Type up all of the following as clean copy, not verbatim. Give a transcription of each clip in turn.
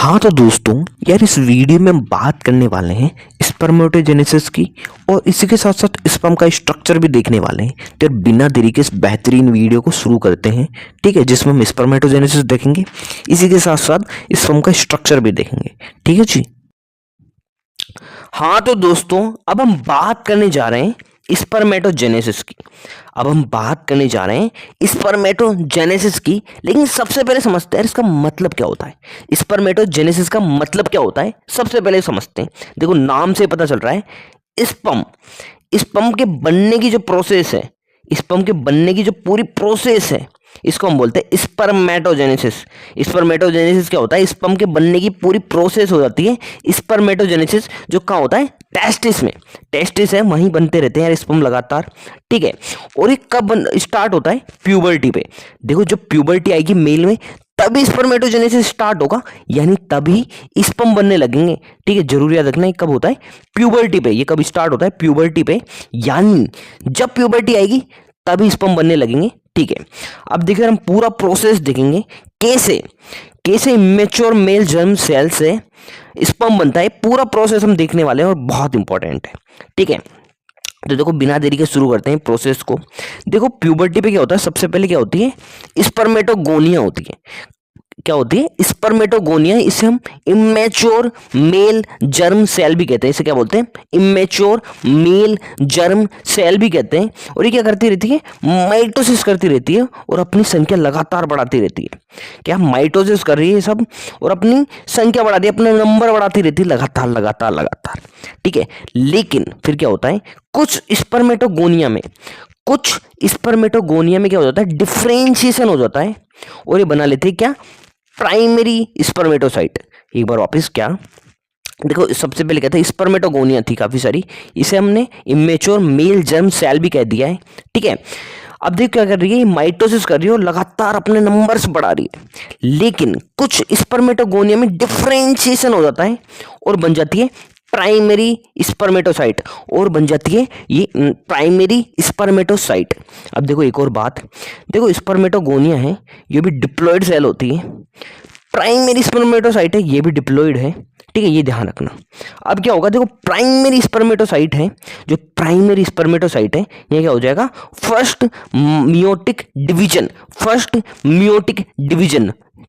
हाँ तो दोस्तों यार इस वीडियो में हम बात करने वाले हैं स्पर्मेटोजेनेसिस की और इसी के साथ साथ स्पर्म का स्ट्रक्चर भी देखने वाले हैं। तो यार बिना देरी के इस बेहतरीन वीडियो को शुरू करते हैं, ठीक है, जिसमें हम स्पर्मेटोजेनेसिस देखेंगे, इसी के साथ साथ स्पर्म का स्ट्रक्चर भी देखेंगे, ठीक है जी। हाँ तो दोस्तों अब हम बात करने जा रहे हैं स्पर्मेटोजेनेसिस की। अब हम बात करने जा रहे हैं स्पर्मेटोजेनेसिस की, लेकिन सबसे पहले समझते हैं इसका मतलब क्या होता है। स्पर्मेटोजेनेसिस का मतलब क्या होता है सबसे पहले समझते हैं। देखो नाम से पता चल रहा है स्पर्म, स्पर्म के बनने की जो प्रोसेस है, स्पर्म के बनने की जो पूरी प्रोसेस है, इसको हम बोलते हैं स्पर्मेटोजेनेसिस। स्पर्मेटोजेनेसिस क्या होता है? स्पर्म के बनने की पूरी प्रोसेस हो जाती है। स्पर्मेटोजेनेसिस जो कहाँ होता है? टेस्टिस में। टेस्टिस है, वहीं बनते रहते हैं यार स्पर्म लगातार, ठीक है। और ये कब स्टार्ट होता है? प्यूबर्टी पे। देखो जब प्यूबर्टी आएगी मेल में तभी स्पर्मेटोजेनेसिस स्टार्ट होगा, यानी तभी स्पर्म बनने लगेंगे, ठीक है। जरूर याद रखना ये कब होता है? प्यूबर्टी पे। ये कब स्टार्ट होता है? प्यूबर्टी पे, यानी जब प्यूबर्टी आएगी तभी स्पर्म बनने लगेंगे, ठीक है। अब देखिए हम पूरा प्रोसेस देखेंगे कैसे कैसे इमेच्योर मेल जर्म सेल से स्पर्म बनता है। पूरा प्रोसेस हम देखने वाले हैं और बहुत इंपॉर्टेंट है, ठीक है। तो देखो बिना देरी के शुरू करते हैं प्रोसेस को। देखो प्यूबर्टी पे क्या होता है? सबसे पहले क्या होती है? स्पर्मेटोगोनिया होती है। क्या होती है? स्पर्मेटोगोनिया। इसे हम इमेच्योर मेल जर्म सेल भी कहते हैं। इसे क्या बोलते हैं? इमेच्योर मेल जर्म सेल भी कहते हैं। और ये क्या करती रहती है? माइटोसिस करती रहती है और अपनी संख्या लगातार बढ़ाती रहती है। क्या माइटोसिस कर रही है सब और अपनी संख्या बढ़ाती है, अपने नंबर बढ़ाती रहती है लगातार लगातार लगातार, ठीक है। लेकिन फिर क्या होता है? कुछ स्पर्मेटोगोनिया में क्या हो जाता है? डिफरेंशिएशन हो जाता है और ये बना लेते हैं क्या? Primary spermatocyte. एक बार वापस क्या देखो, सबसे पहले कहते हैं स्पर्मेटोगोनिया थी काफी सारी, इसे हमने इमेच्योर मेल जर्म सेल भी कह दिया है, ठीक है। अब देखो क्या कर रही है? माइटोसिस कर रही है और लगातार अपने नंबर्स बढ़ा रही है। लेकिन कुछ स्पर्मेटोगोनिया में डिफरेंशिएशन हो जाता है और बन जाती है प्राइमरी स्पर्मेटोसाइट, और बन जाती है ये प्राइमरी स्पर्मेटोसाइट। अब देखो एक और बात, देखो स्पर्मेटोगोनिया है, ये भी डिप्लॉयड सेल होती है। प्राइमरी स्पर्मेटोसाइट है, ये भी डिप्लॉयड है, ठीक है, ये ध्यान रखना। अब क्या होगा? देखो प्राइमरी स्पर्मेटोसाइट है, जो प्राइमरी स्पर्मेटोसाइट है, ये क्या हो जाएगा? फर्स्ट मियोटिक डिवीजन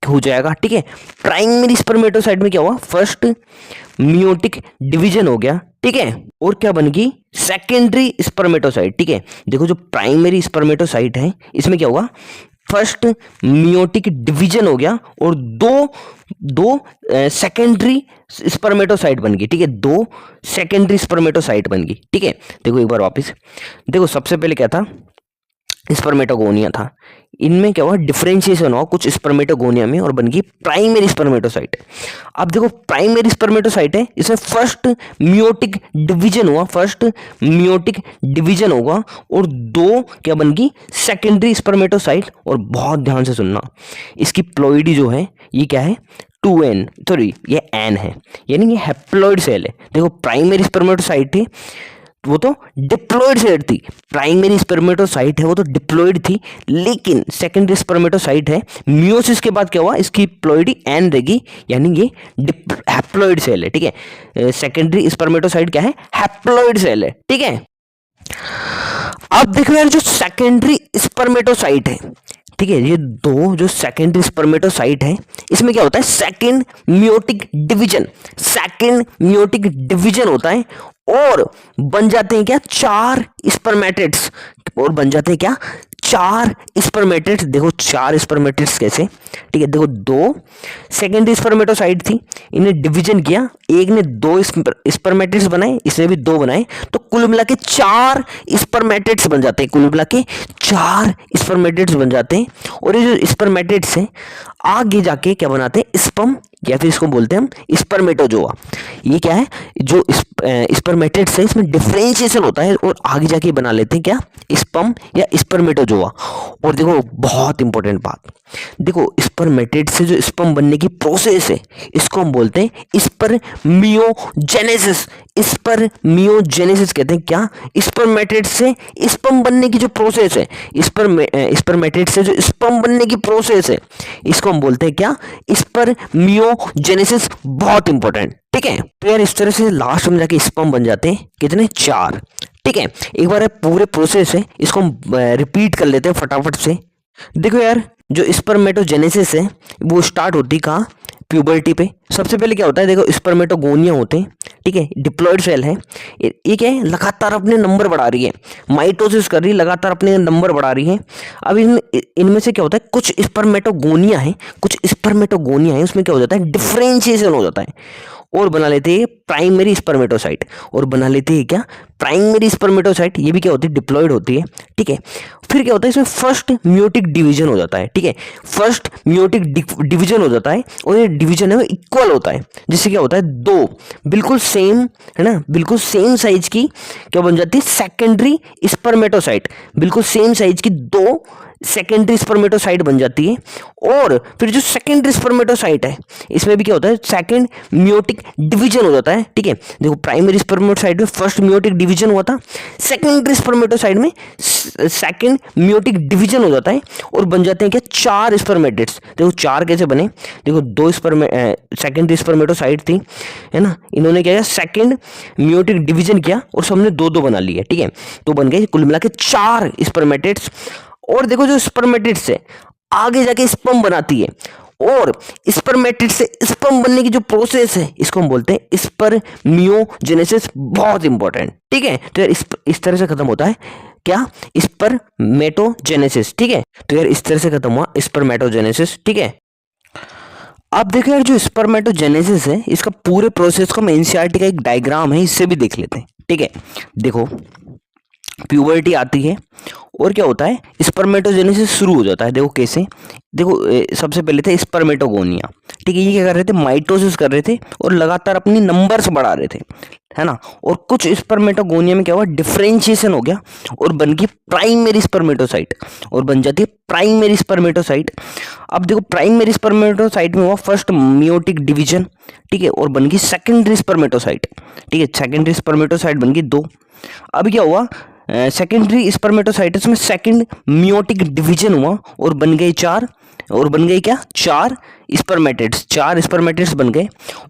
हो जाएगा, ठीक है। प्राइमरी स्पर्मेटोसाइट में क्या हुआ? फर्स्ट मियोटिक डिवीजन हो गया, ठीक है। और क्या बन गई? सेकेंडरी स्पर्मेटोसाइट, ठीक है। देखो जो प्राइमरी स्पर्मेटोसाइट है इसमें क्या हुआ? फर्स्ट मियोटिक डिवीजन हो गया और दो सेकेंडरी स्पर्मेटोसाइट बन गई, ठीक है। दो सेकेंडरी स्पर्मेटोसाइट बन गई, ठीक है। देखो एक बार वापस देखो, सबसे पहले क्या था? स्पर्मेटोगोनिया था। इनमें क्या हुआ? डिफरेंशिएशन हुआ कुछ स्पर्मेटोगोनिया में और बन गई प्राइमरी स्पर्मेटोसाइट। अब देखो प्राइमरी स्पर्मेटोसाइट है, इसमें फर्स्ट मियोटिक डिवीजन होगा और दो क्या बन गई? Secondary spermatocyte. और बहुत ध्यान से सुनना, इसकी प्लॉइडी जो है ये क्या है? 2n, सॉरी ये n है, यानी ये हैप्लॉइड सेल है। देखो प्राइमरी स्पर्मेटोसाइट है वो तो डिप्लॉयड सेल थी, प्राइमरी स्पर्मेटोसाइट है वो तो डिप्लॉयड थी, लेकिन सेकेंडरी स्पर्मेटोसाइट है, मियोसिस के बाद क्या हुआ? इसकी प्लॉइडी एन रहेगी, यानी ये हैप्लॉइड सेल है, ठीक है। सेकेंडरी स्पर्मेटोसाइट क्या है? हैप्लॉइड सेल है, ठीक है। अब देखो यार जो सेकेंडरी स्पर्मेटोसाइट है, ठीक है, ये दो जो सेकेंडरी स्पर्मेटोसाइट है इसमें क्या होता है? सेकेंड मियोटिक डिवीजन होता है और बन जाते हैं क्या? 4 स्पर्मेटेड्स। और बन जाते हैं क्या? 4 स्पर्मेटेड्स। देखो 4 स्पर्मेटेड्स कैसे? ठीक है, देखो दो सेकेंडरी स्पर्मेटोसाइट थी, इन्हें डिवीजन किया, एक ने 2 स्पर्मेटेड्स बनाए, इसने भी 2 बनाए, तो कुल मिला के 4 स्पर्मेटेड्स बन जाते हैं। कुल मिला के 4 स्पर्मेटेड्स बन जाते हैं और ये जो स्पर्मेटेड्स हैं आगे जाके क्या बनाते हैं? स्पर्म, या फिर इसको बोलते हैं हम स्पर्मेटोजोआ। ये क्या है, जो स्पर्मेटेट्स है इसमें डिफरेंशिएशन होता है और आगे जाके बना लेते हैं क्या, स्पर्म या स्पर्मेटोजोआ। और देखो बहुत इंपॉर्टेंट बात, देखो स्पर्मेटेट से जो स्पर्म बनने की प्रोसेस है इसको हम बोलते हैं स्पर्मियोजेनेसिस। स्पर्मियोजेनेसिस कहते हैं क्या, स्पर्मेटेट से स्पर्म बनने की जो प्रोसेस है, स्पर्मेटेट से जो स्पर्म बनने की प्रोसेस है इसको हम बोलते हैं क्या, स्पर्मियोजेनेसिस। बहुत इंपॉर्टेंट, ठीक है। तो यार इस तरह से लास्ट में जाके स्पर्म बन जाते हैं कितने, 4, ठीक है। एक बार पूरे प्रोसेस है इसको हम रिपीट कर लेते हैं फटाफट से। देखो यार जो स्पर्मेटोजेनेसिस है वो स्टार्ट होती कहाँ, प्यूबर्टी पे। सबसे पहले क्या होता है, देखो स्पर्मेटोगोनिया होते हैं, ठीक है, डिप्लॉयड सेल है, ये क्या है, लगातार अपने नंबर बढ़ा रही है, माइटोसिस कर रही है, लगातार अपने नंबर बढ़ा रही है। अब इनमें से क्या होता है, कुछ स्पर्मेटोगोनिया है, उसमें क्या हो जाता है, डिफरेंशिएशन हो जाता है और बना लेते हैं प्राइमरी स्पर्मेटोसाइट, और बना लेते हैं क्या, प्राइमरी स्पर्मेटोसाइट। ये भी क्या होती है, डिप्लॉयड होती है, ठीक है। फिर क्या होता है, इसमें फर्स्ट म्यूटिक डिवीजन हो जाता है, ठीक है, फर्स्ट म्यूटिक डिवीजन हो जाता है और ये डिवीजन है वो इक्वल होता है, जिससे क्या होता है, दो बिल्कुल सेम है ना, बिल्कुल सेम साइज की क्या बन जाती है, सेकेंडरी स्पर्मेटोसाइट, बिल्कुल सेम साइज की दो सेकेंडरी स्पर्मेटोसाइट बन जाती है। और फिर जो सेकेंडरी स्पर्मेटोसाइट है इसमें भी क्या होता है, सेकंड म्यूटिक डिवीजन हो जाता है, ठीक है। देखो प्राइमरी स्पर्मेटोसाइट में फर्स्ट म्यूटिक डिवीजन हुआ था, सेकेंडरी स्पर्मेटोसाइट में सेकंड म्यूटिक डिवीजन हो जाता है और बन जाते हैं क्या, 4 स्पर्मेटेट्स। देखो 4 कैसे बने, देखो दो सेकेंडरी स्पर्मेटोसाइट थी, है ना, इन्होंने क्या किया, सेकंड म्यूटिक डिवीजन किया और सबने 2-2 बना लिए, ठीक है। तो बन गए कुल मिला के 4 स्पर्मेटेट्स। और देखो जो स्पर्मेटेट्स है आगे जाके स्पर्म बनाती है, और स्पर्मेटेट से स्पर्म बनने की जो प्रोसेस है इसको हम बोलते हैं स्पर्मियोजेनेसिस। बहुत इंपॉर्टेंट, ठीक है। तो यार इस तरह से खत्म होता है क्या, स्पर्मेटोजेनेसिस, ठीक है। तो यार इस तरह से खत्म हुआ स्पर्मेटोजेनेसिस, ठीक है। अब देखो यार जो स्पर्मेटोजेनेसिस है इसका पूरे प्रोसेस को हम एनसीईआरटी का एक डायग्राम है इससे भी देख लेते हैं, ठीक है। देखो प्यूबर्टी आती है और क्या होता है, स्पर्मेटोजेनेसिस शुरू हो जाता है। देखो कैसे, देखो सबसे पहले थे स्पर्मेटोगोनिया, ठीक है, ये क्या कर रहे थे, माइटोसिस कर रहे थे और लगातार अपनी नंबर्स बढ़ा रहे थे, है ना। और कुछ स्पर्मेटोगोनिया में क्या हुआ, डिफरेंशिएशन हो गया और बन गई प्राइमरी स्पर्मेटोसाइट, और बन जाती है प्राइमरी स्पर्मेटोसाइट। अब देखो प्राइमरी स्पर्मेटोसाइट में हुआ फर्स्ट मियोटिक डिवीजन, ठीक है, और बन गई सेकेंडरी स्पर्मेटोसाइट, ठीक है, सेकेंडरी स्पर्मेटोसाइट बन गई 2। अब क्या हुआ, सेकेंडरी स्पर्मेटोसाइट्स में सेकंड मियोटिक डिवीजन हुआ और बन गए 4, और बन गए क्या, 4 स्पर्मेटेट्स, 4 स्पर्मेटेट्स बन गए।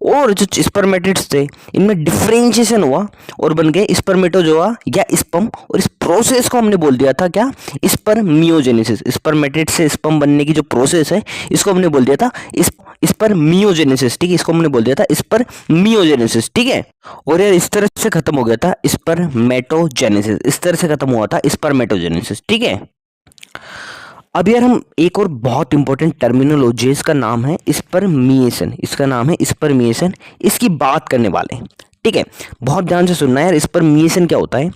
और जो स्पर्मेटेट्स थे इनमें डिफरेंशिएशन हुआ और बन गए स्पर्मेटोजोआ या स्पर्म, और इस प्रोसेस को हमने बोल दिया था क्या, स्पर्मियोजेनेसिस। स्पर्मेटेट से स्पर्म बनने की जो प्रोसेस है इसको हमने बोल दिया था स्पर्मियोजेनेसिस, ठीक है, इसको हमने बोल दिया था स्पर्मियोजेनेसिस, ठीक है। और यार इस तरह से खत्म हो गया था स्पर्मेटोजेनेसिस, इस तरह से खत्म हुआ था स्पर्मेटोजेनेसिस, ठीक है। अब यार हम एक और बहुत इंपॉर्टेंट टर्मिनोलॉजी, इसका नाम है स्पर्मिएशन, इसका नाम है स्पर्मिएशन, इसकी बात करने वाले हैं, ठीक है। बहुत ध्यान से सुनना है यार, स्पर्मिएशन क्या होता है,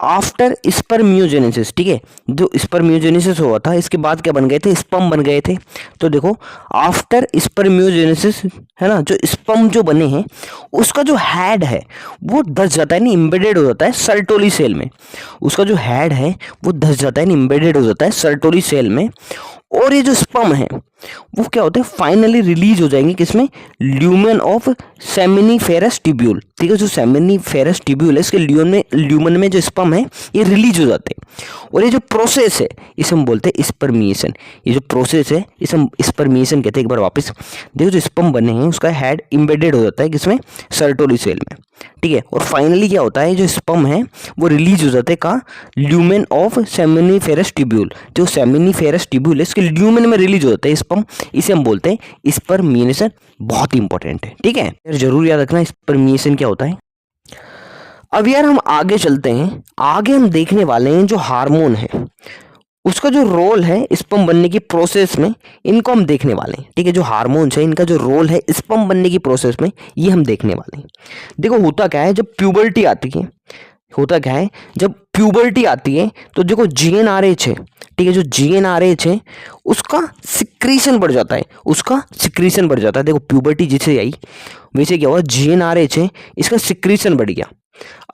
आफ्टर स्पर्मियोजेनेसिस, ठीक है, जो स्पर्मियोजेनेसिस हुआ था इसके बाद क्या बन गए थे, स्पर्म बन गए थे। तो देखो आफ्टर स्पर्मियोजेनेसिस, है ना, जो स्पर्म जो बने हैं उसका जो हेड है वो धस जाता है, नहीं इम्बेडेड हो जाता है सर्टोली सेल में, उसका जो हेड है वो धस जाता है, नहीं इम्बेडेड हो जाता है सर्टोली सेल में। और ये जो स्पर्म है वो क्या होते हैं, फाइनली रिलीज हो जाएंगे किसमें, ल्यूमेन ऑफ सेमिनिफेरस ट्यूब्यूल, ठीक है, जो सेमिनिफेरस ट्यूब्यूल है इसके ल्यूमन में जो स्पर्म है ये रिलीज हो जाते हैं। और ये जो प्रोसेस है इसे हम बोलते हैं स्पर्मिएशन, ये जो प्रोसेस है इसे हम स्पर्मिएशन कहते हैं। एक बार वापस देखो, जो स्पर्म बने हैं उसका हेड इम्बेडेड हो जाता है किसमें, सर्टोली सेल में, ठीक है। और फाइनली क्या होता है, जो स्पर्म है वो रिलीज हो जाते हैं कहाँ, ल्यूमेन ऑफ सेमिनिफेरस ट्यूब्यूल, जो सेमिनिफेरस ट्यूब्यूल है इसके ल्यूमेन में रिलीज हो जाता है स्पर्म, इसे हम बोलते हैं स्पर्मिएशन। बहुत इंपॉर्टेंट है, ठीक है यार, जरूर याद रखना स्पर्मिएशन क्या होता है। अब यार हम आगे चलते हैं, आगे हम देखने वाले हैं जो हार्मोन है उसका जो रोल है स्पर्म बनने की प्रोसेस में, इनको हम देखने वाले हैं, ठीक है। जो हार्मोन्स है इनका जो रोल है स्पर्म बनने की प्रोसेस में ये हम देखने वाले हैं। देखो होता क्या है, जब प्यूबर्टी आती है, होता क्या है जब प्यूबर्टी आती है तो देखो GnRH है, ठीक है, जो GnRH है उसका सिक्रीशन बढ़ जाता है, उसका सिक्रीशन बढ़ जाता है। देखो प्यूबर्टी जिसे आई वैसे क्या हुआ, जीएनआरएच है इसका सिक्रीशन बढ़ गया।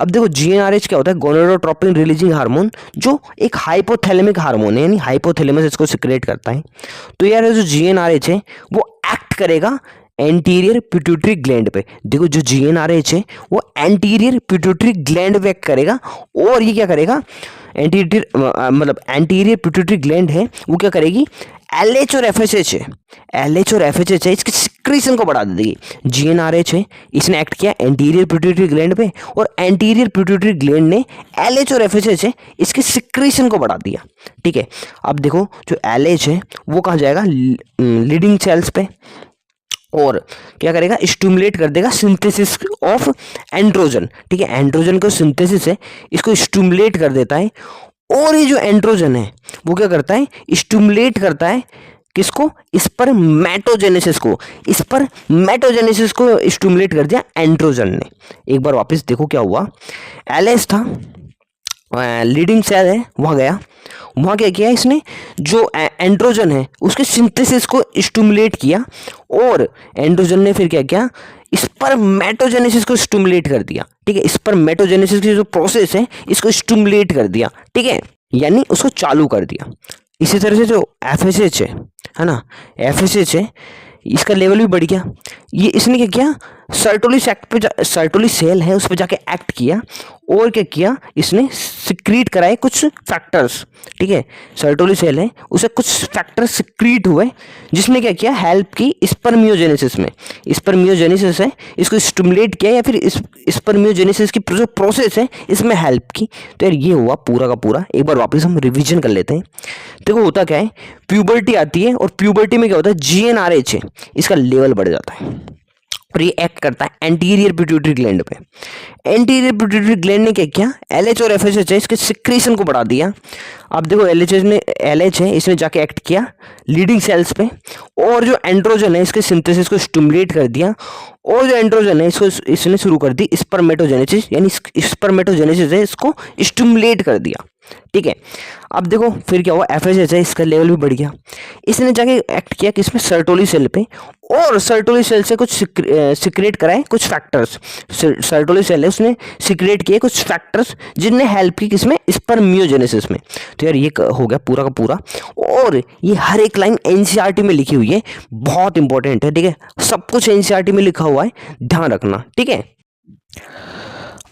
अब देखो जीएनआरएच क्या होता है, गोनाडोट्रोपिन रिलीजिंग हार्मोन, जो एक हाइपोथैलेमिक हार्मोन है, यानी हाइपोथैलेमस इसको सिक्रेट करता है। तो यार जो जीएनआरएच है वो एक्ट करेगा एंटीरियर पिट्यूटरी ग्लैंड पे। देखो जो जीएनआरएच है वो एंटीरियर पिट्यूटरी ग्लैंड पे एक्ट करेगा, और ये क्या करेगा, एंटीरियर मतलब एंटीरियर पिट्यूटरी ग्लैंड है वो क्या करेगी, एलएच और एफएसएच है, एलएच और एफएसएच है इसके सिक्रीशन को बढ़ा देगी। जीएनआरएच है इसने एक्ट किया एंटीरियर पिट्यूटरी ग्लैंड पे, और एंटीरियर पिट्यूटरी ग्लैंड ने एलएच और एफएसएच है इसके सिक्रीशन को बढ़ा दिया। ठीक है, अब देखो जो एलएच है वो कहाँ जाएगा, लीडिंग सेल्स पे, और क्या करेगा, स्टिमुलेट कर देगा सिंथेसिस ऑफ एंड्रोजन। ठीक है, एंड्रोजन का सिंथेसिस है इसको स्टिमुलेट कर देता है, और ये जो एंड्रोजन है वो क्या करता है, स्टिमुलेट करता है किसको, स्पर्मेटोजेनेसिस को, स्पर्मेटोजेनेसिस को स्टिमुलेट कर दिया एंड्रोजन ने। एक बार वापस देखो क्या हुआ, एलएस था लीडिंग सेल है, वहाँ गया, वहाँ क्या किया इसने, जो एंड्रोजन है उसके सिंथेसिस को स्टिमुलेट किया, और एंड्रोजन ने फिर क्या किया, स्पर्मेटोजेनेसिस को स्टिमुलेट कर दिया। ठीक है, स्पर्मेटोजेनेसिस की जो प्रोसेस है इसको स्टिमुलेट कर दिया। ठीक है, यानी उसको चालू कर दिया। इसी तरह से जो एफएसएच है ना, एफएसएच है इसका लेवल भी बढ़ गया। ये इसने क्या किया, सर्टोली सेल है उस पर जाके एक्ट किया, और क्या किया इसने, सिक्रीट कराए कुछ फैक्टर्स। ठीक है, सर्टोली सेल है उसे कुछ फैक्टर सिक्रीट हुए, जिसने क्या किया, हेल्प की स्पर्मियोजेनेसिस में। स्पर्मियोजेनेसिस है इसको स्टिमुलेट किया, या फिर स्पर्मियोजेनेसिस की जो प्रोसेस है इसमें हेल्प की। तो यार ये हुआ पूरा का पूरा। एक बार वापस हम रिविजन कर लेते हैं। देखो होता क्या है, प्यूबर्टी आती है, और प्यूबर्टी में क्या होता है, जीएनआरएच है इसका लेवल बढ़ जाता है, और ये एक्ट करता है एंटीरियर पिट्यूटरी ग्लैंड पे। एंटीरियर पिट्यूटरी ग्लैंड ने क्या किया, एलएच और एफएसएच है इसके सिक्रीशन को बढ़ा दिया। अब देखो एलएच है इसने जाके एक्ट किया लीडिंग सेल्स पे, और जो एंड्रोजन है इसके सिंथेसिस को स्टिमुलेट कर दिया, और जो एंड्रोजन है इसने शुरू कर दी स्पर्मेटोजेनेसिस, यानी स्पर्मेटोजेनेसिस है इसको स्टिमुलेट कर दिया। ठीक है, अब देखो फिर क्या हुआ, एफएसएच है इसका लेवल भी बढ़ गया। इसने जाके एक्ट किया किसमें, सर्टोली सेल पे, और सर्टोली सेल से कुछ सिक्रेट कराए कुछ फैक्टर्स। सर्टोली सेल है उसने सिक्रेट किए कुछ फैक्टर्स जिनने हेल्प की किसमें, स्पर्मियोजेनेसिस में। तो यार ये हो गया पूरा का पूरा, और ये हर एक लाइन एनसीईआरटी में लिखी हुई है, बहुत इंपॉर्टेंट है। ठीक है, सब कुछ एनसीईआरटी में लिखा हुआ है, ध्यान रखना। ठीक है,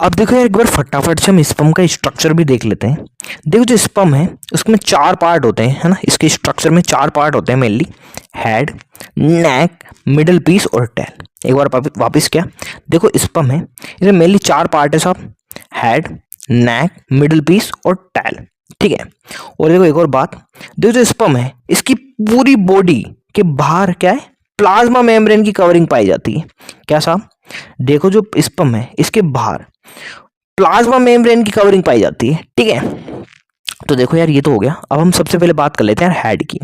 अब देखो यार एक बार फटाफट से हम स्पर्म का स्ट्रक्चर भी देख लेते हैं। देखो जो स्पर्म है उसमें 4 पार्ट होते हैं, है ना, इसके स्ट्रक्चर में 4 पार्ट होते हैं मेनली, हेड, नेक, मिडल पीस और टेल। एक बार वापस क्या, देखो स्पर्म है इसमें मेनली 4 पार्ट है सब, हेड, नेक, मिडल पीस और टेल। ठीक है, और देखो एक और बात, देखो जो स्पर्म है इसकी पूरी बॉडी के बाहर क्या है, प्लाज्मा मेम्ब्रेन की कवरिंग पाई जाती है। क्या साहब, देखो जो स्पर्म है इसके बाहर प्लाज्मा मेम्ब्रेन की कवरिंग पाई जाती है। ठीक है, तो देखो यार ये तो हो गया। अब हम सबसे पहले बात कर लेते हैं यार हेड की।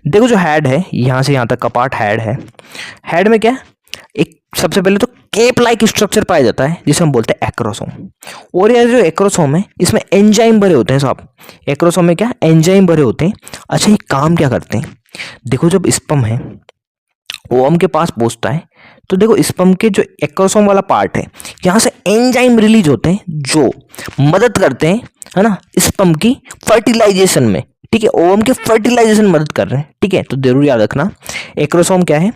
देखो जो हेड है, यहां से यहां तक का पार्ट हेड है। हेड में क्या, एक सबसे पहले तो केप लाइक स्ट्रक्चर पाया जाता है जिसे हम बोलते हैं एक्रोसोम। और यार जो एक्रोसोम है इसमें एंजाइम भरे होते हैं साहब। एक्रोसोम में क्या, एंजाइम भरे होते हैं। अच्छा ये काम क्या करते हैं, देखो जब स्पर्म है ओवम के पास पहुंचता है, तो देखो स्पर्म के जो एक्रोसोम वाला पार्ट है यहाँ से एंजाइम रिलीज होते हैं जो मदद करते हैं, है ना, स्पर्म की फर्टिलाइजेशन में। ठीक है, ओवम के फर्टिलाइजेशन मदद कर रहे हैं। ठीक है, तो जरूर याद रखना एक्रोसोम क्या है,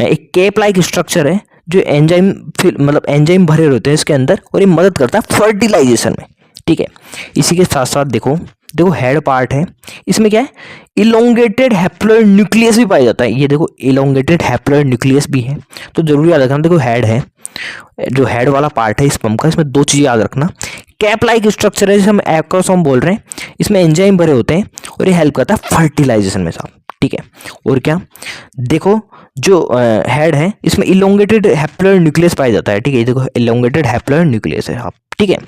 एक केप लाइक स्ट्रक्चर है जो एंजाइम मतलब एंजाइम भरे होते हैं इसके अंदर, और ये मदद करता है फर्टिलाइजेशन में। ठीक है, इसी के साथ साथ देखो हेड पार्ट है, इसमें क्या है, इलोंगेटेड हैप्लॉइड न्यूक्लियस भी पाया जाता है। ये देखो इलोंगेटेड हैप्लॉइड न्यूक्लियस भी है, तो जरूर याद रखना। देखो हेड है, जो हेड वाला पार्ट है स्पर्म का, इसमें 2 चीजें याद रखना। कैप लाइक स्ट्रक्चर है जिसे हम एक्रोसोम बोल रहे हैं, इसमें एंजाइम भरे होते हैं और ये हेल्प करता है फर्टिलाइजेशन में साहब। ठीक है, और क्या, देखो जो हेड है इसमें इलोंगेटेड हैप्लॉइड न्यूक्लियस पाया जाता है। ठीक है, देखो इलोंगेटेड हैप्लॉइड न्यूक्लियस है साहब। ठीक है,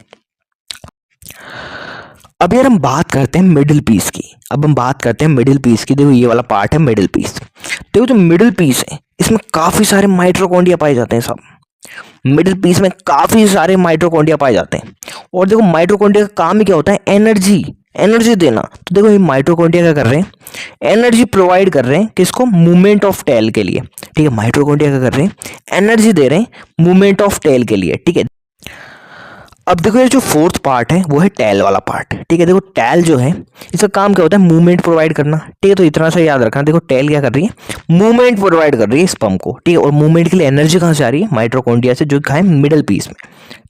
अब यार हम बात करते हैं मिडिल पीस की। अब हम बात करते हैं मिडिल पीस की। देखो ये वाला पार्ट है मिडिल पीस। देखो जो मिडिल पीस है इसमें काफी सारे माइटोकॉन्ड्रिया पाए जाते हैं साहब। मिडिल पीस में काफी सारे माइटोकॉन्ड्रिया पाए जाते हैं। और देखो माइटोकॉन्ड्रिया का काम ही क्या होता है, एनर्जी एनर्जी देना, तो देखो ये माइटोकॉन्ड्रिया क्या कर रहे हैं, एनर्जी प्रोवाइड कर रहे हैं किसको, मूवमेंट ऑफ टेल के लिए। ठीक है, माइटोकॉन्ड्रिया क्या कर रहे हैं, एनर्जी दे रहे हैं मूवमेंट ऑफ टेल के लिए। ठीक है, अब देखो ये जो फोर्थ पार्ट है वो है टेल वाला पार्ट। ठीक है, देखो टेल जो है इसका काम क्या होता है, मूवमेंट प्रोवाइड करना। ठीक है, तो इतना सा याद रखना, देखो टेल क्या कर रही है, मूवमेंट प्रोवाइड कर रही है स्पर्म को। ठीक है, और मूवमेंट के लिए एनर्जी कहाँ से आ रही है, माइटोकॉन्ड्रिया से, जो है मिडल पीस में।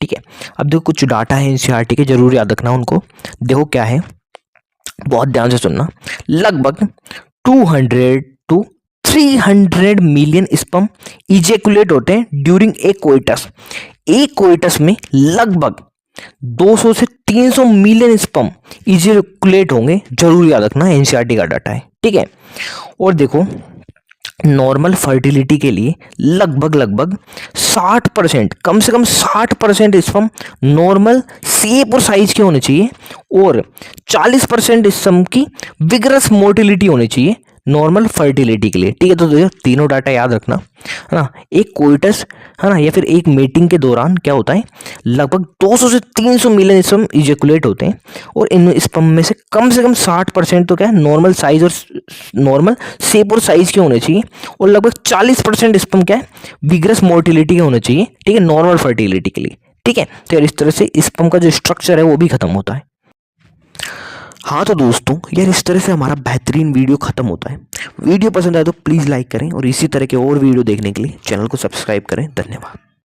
ठीक है, अब देखो कुछ डाटा है एनसीईआरटी के, जरूर याद रखना उनको। देखो क्या है, बहुत ध्यान से सुनना। लगभग 200 टू 300 मिलियन स्पर्म इजेकुलेट होते हैं ड्यूरिंग ए कोइटस। एक कोइटस में लगभग 200 से 300 मिलियन स्पर्म इजेकुलेट होंगे, जरूर याद रखना, एनसीईआरटी का डाटा है। ठीक है, और देखो नॉर्मल फर्टिलिटी के लिए लगभग 60%, कम से कम 60% स्पर्म नॉर्मल शेप और साइज के होने चाहिए, और 40% स्पर्म की विगरस मोटिलिटी होनी चाहिए नॉर्मल फर्टिलिटी के लिए। ठीक है, तो देखो तीनों डाटा याद रखना, है ना। एक कोइटस, है ना, या फिर एक मीटिंग के दौरान क्या होता है, लगभग 200 से 300 मिलियन स्पर्म इजेकुलेट होते हैं, और इन स्पर्म में से कम 60% तो क्या है, नॉर्मल साइज और नॉर्मल शेप और साइज के होने चाहिए, और लगभग 40% स्पर्म क्या है, विगरस मोटिलिटी के होने चाहिए। ठीक है, नॉर्मल फर्टिलिटी के लिए। ठीक है, तो यार इस तरह से स्पर्म का जो स्ट्रक्चर है वो भी खत्म होता है। हाँ तो दोस्तों यार इस तरह से हमारा बेहतरीन वीडियो खत्म होता है। वीडियो पसंद आए तो प्लीज़ लाइक करें, और इसी तरह के और वीडियो देखने के लिए चैनल को सब्सक्राइब करें। धन्यवाद।